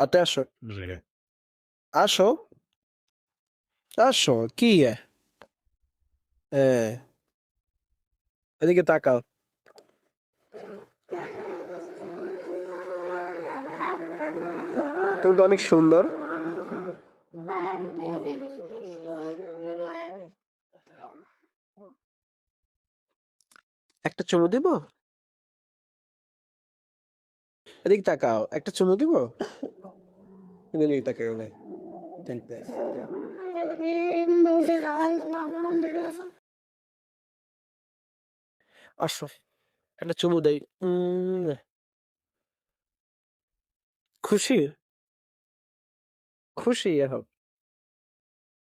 Até আসো। আসো। আসো। কি এদিকে তাকাও। তুমি তো অনেক সুন্দর। একটা চুমু দিব? এদিকে তাকাও। একটা চুমু দিব? এদিকে তাকাও না। আসো। একটা চুমু দেই। খুশি? খুশি এখন?